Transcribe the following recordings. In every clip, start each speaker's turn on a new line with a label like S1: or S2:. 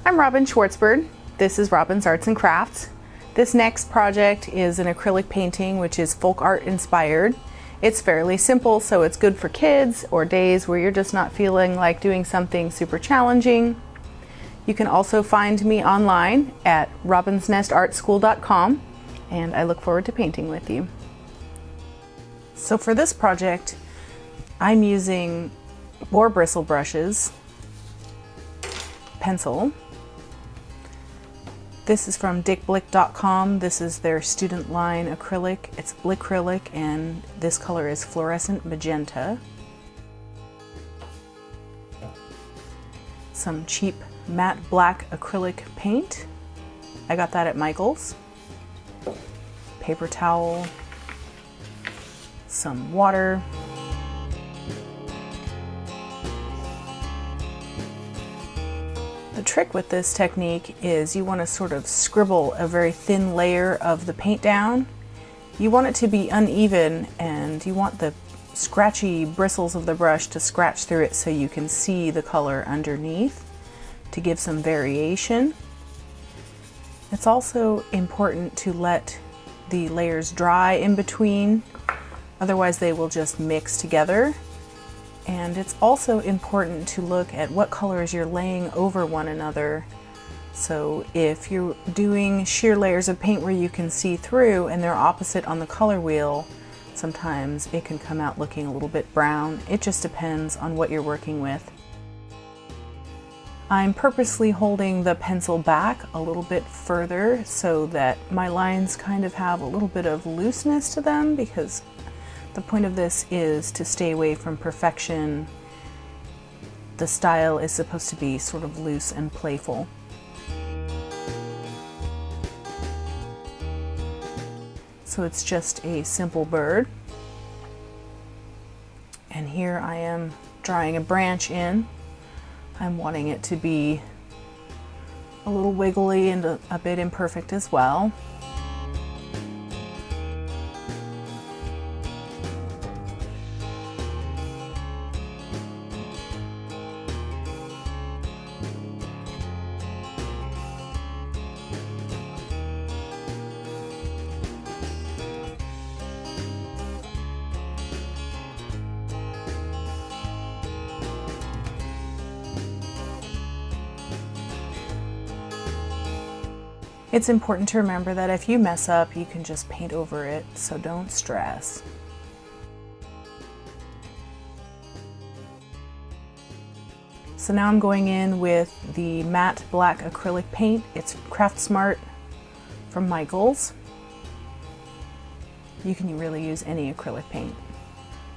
S1: I'm Robin Schwartzberg. This is Robin's Arts and Crafts. This next project is an acrylic painting which is folk art inspired. It's fairly simple, so it's good for kids or days where you're just not feeling like doing something super challenging. You can also find me online at robinsnestartschool.com, and I look forward to painting with you. So for this project, I'm using boar bristle brushes, pencil. This is from dickblick.com. This is their student line acrylic. It's Blickrylic, and this color is Flourescent Magenta. Some cheap matte black acrylic paint. I got that at Michael's. Paper towel. Some water. The trick with this technique is you want to sort of scribble a very thin layer of the paint down. You want it to be uneven, and you want the scratchy bristles of the brush to scratch through it so you can see the color underneath to give some variation. It's also important to let the layers dry in between, otherwise they will just mix together. And it's also important to look at what colors you're laying over one another. So if you're doing sheer layers of paint where you can see through and they're opposite on the color wheel, sometimes it can come out looking a little bit brown. It just depends on what you're working with. I'm purposely holding the pencil back a little bit further so that my lines kind of have a little bit of looseness to them, because the point of this is to stay away from perfection. The style is supposed to be sort of loose and playful. So it's just a simple bird. And here I am drawing a branch in. I'm wanting it to be a little wiggly and a bit imperfect as well. It's important to remember that if you mess up, you can just paint over it, so don't stress. So now I'm going in with the matte black acrylic paint. It's Craft Smart from Michael's. You can really use any acrylic paint.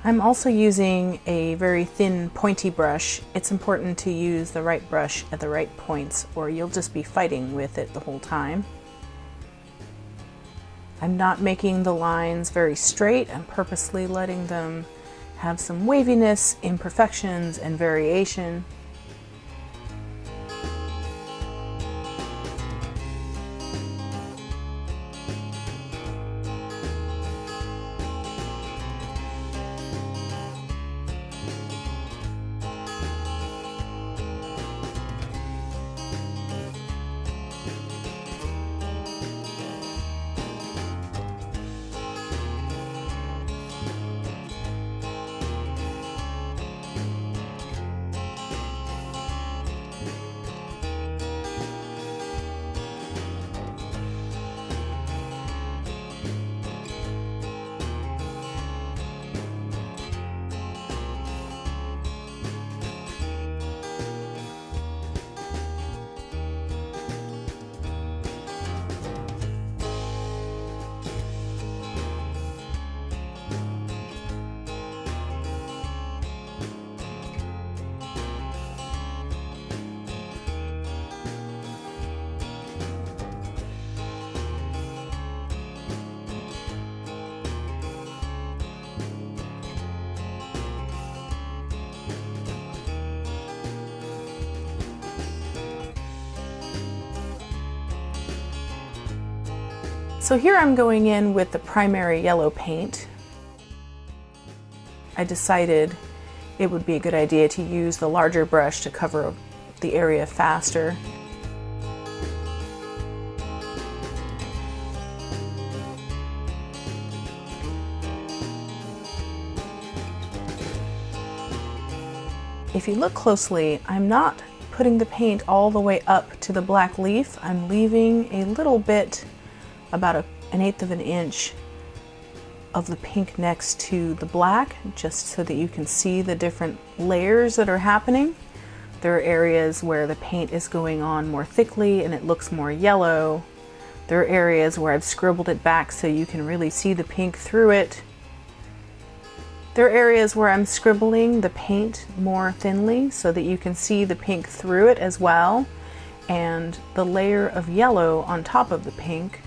S1: I'm also using a very thin pointy brush. It's important to use the right brush at the right points, or you'll just be fighting with it the whole time. I'm not making the lines very straight. I'm purposely letting them have some waviness, imperfections, and variation. So here I'm going in with the primary yellow paint. I decided it would be a good idea to use the larger brush to cover the area faster. If you look closely, I'm not putting the paint all the way up to the black leaf. I'm leaving a little bit, about an eighth of an inch of the pink next to the black, just so that you can see the different layers that are happening. There are areas where the paint is going on more thickly and it looks more yellow. There are areas where I've scribbled it back so you can really see the pink through it. There are areas where I'm scribbling the paint more thinly so that you can see the pink through it as well. And the layer of yellow on top of the pink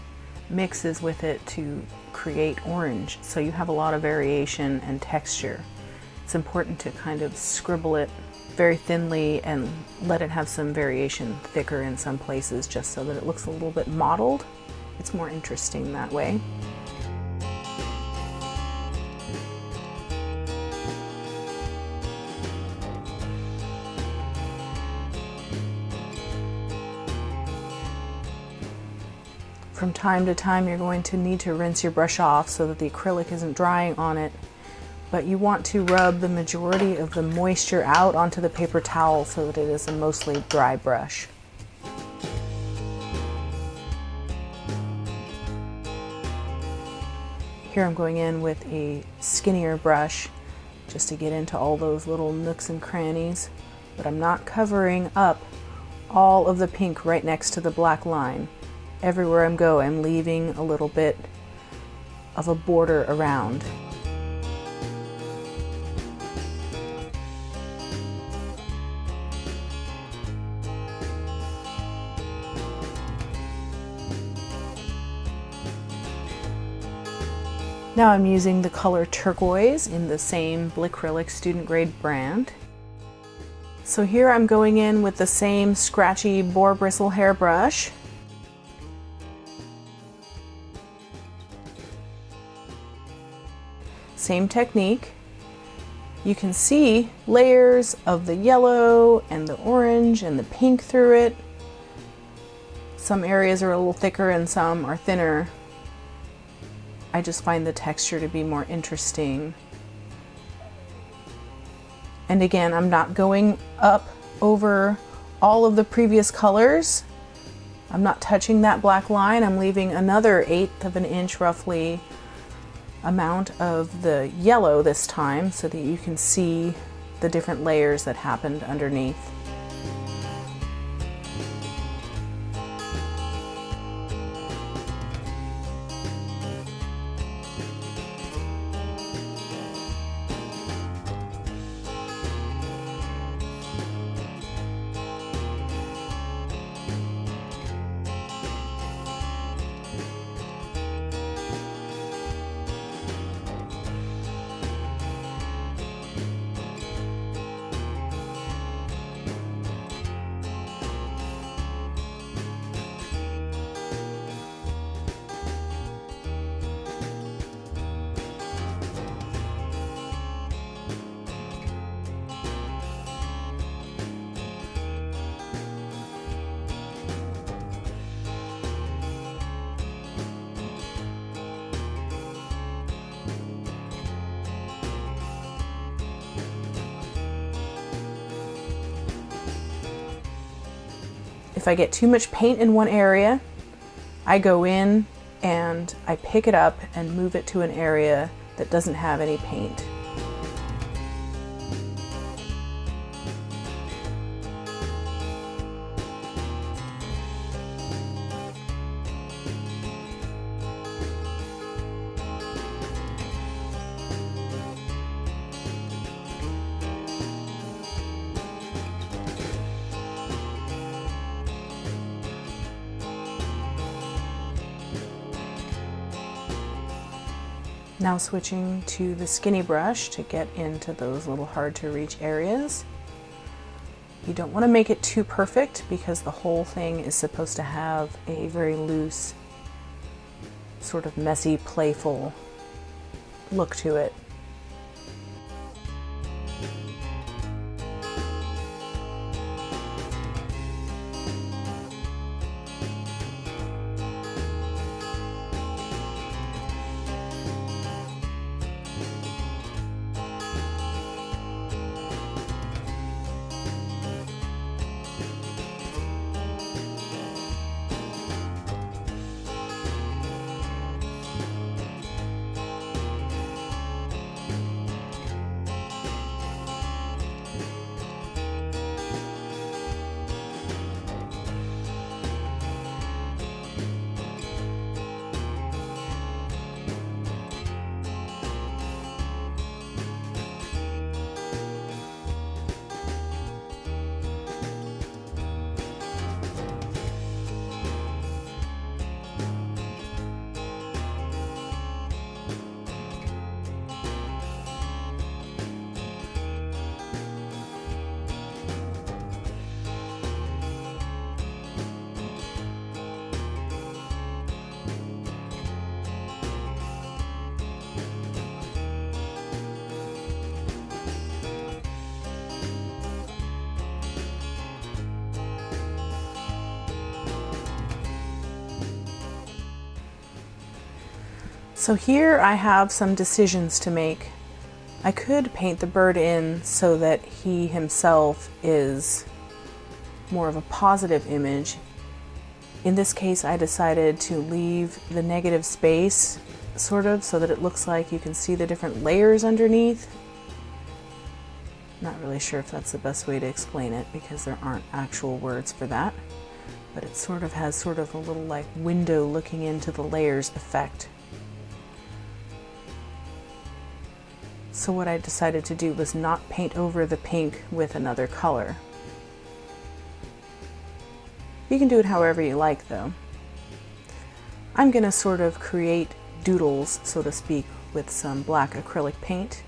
S1: mixes with it to create orange. So you have a lot of variation and texture. It's important to kind of scribble it very thinly and let it have some variation thicker in some places, just so that it looks a little bit mottled. It's more interesting that way. From time to time, you're going to need to rinse your brush off so that the acrylic isn't drying on it, but you want to rub the majority of the moisture out onto the paper towel so that it is a mostly dry brush. Here I'm going in with a skinnier brush just to get into all those little nooks and crannies, but I'm not covering up all of the pink right next to the black line. Everywhere I'm going, I'm leaving a little bit of a border around. Now I'm using the color Turquoise in the same Blickrylic student grade brand. So here I'm going in with the same scratchy boar bristle hairbrush. Same technique. You can see layers of the yellow and the orange and the pink through it. Some areas are a little thicker and some are thinner. I just find the texture to be more interesting. And again, I'm not going up over all of the previous colors. I'm not touching that black line. I'm leaving another eighth of an inch roughly amount of the yellow this time so that you can see the different layers that happened underneath. If I get too much paint in one area, I go in and I pick it up and move it to an area that doesn't have any paint. Now switching to the skinny brush to get into those little hard to reach areas. You don't want to make it too perfect because the whole thing is supposed to have a very loose, sort of messy, playful look to it. So here I have some decisions to make. I could paint the bird in so that he himself is more of a positive image. In this case, I decided to leave the negative space, sort of, so that it looks like you can see the different layers underneath. Not really sure if that's the best way to explain it because there aren't actual words for that, but it sort of has sort of a little like window looking into the layers effect. So what I decided to do was not paint over the pink with another color. You can do it however you like though. I'm going to sort of create doodles, so to speak, with some black acrylic paint.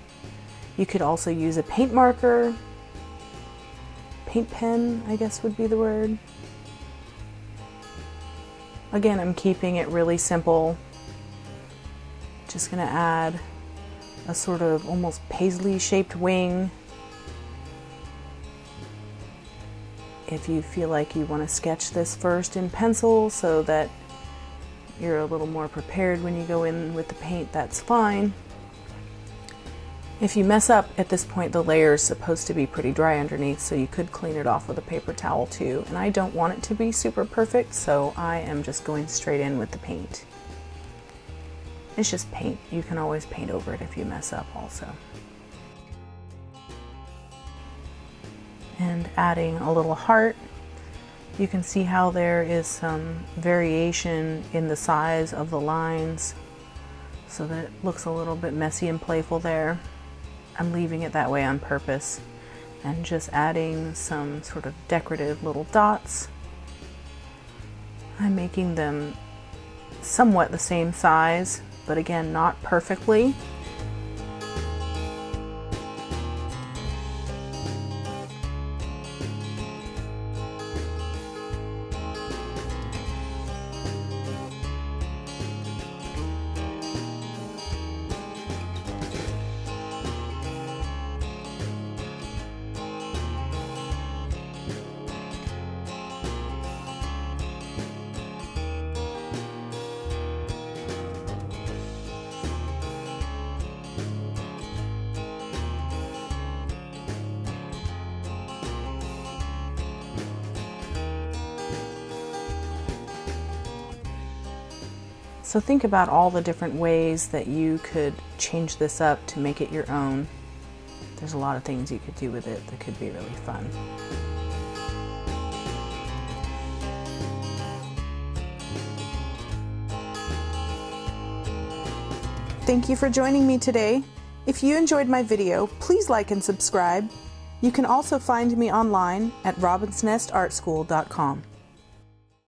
S1: You could also use a paint marker, paint pen, I guess would be the word. Again, I'm keeping it really simple. Just going to add a sort of almost paisley shaped wing. If you feel like you want to sketch this first in pencil so that you're a little more prepared when you go in with the paint, that's fine. If you mess up at this point, the layer is supposed to be pretty dry underneath, so you could clean it off with a paper towel too. And I don't want it to be super perfect, so I am just going straight in with the paint. It's just paint. You can always paint over it if you mess up also. And adding a little heart. You can see how there is some variation in the size of the lines so that it looks a little bit messy and playful there. I'm leaving it that way on purpose and just adding some sort of decorative little dots. I'm making them somewhat the same size, but again, not perfectly. So think about all the different ways that you could change this up to make it your own. There's a lot of things you could do with it that could be really fun. Thank you for joining me today. If you enjoyed my video, please like and subscribe. You can also find me online at robinsnestartschool.com.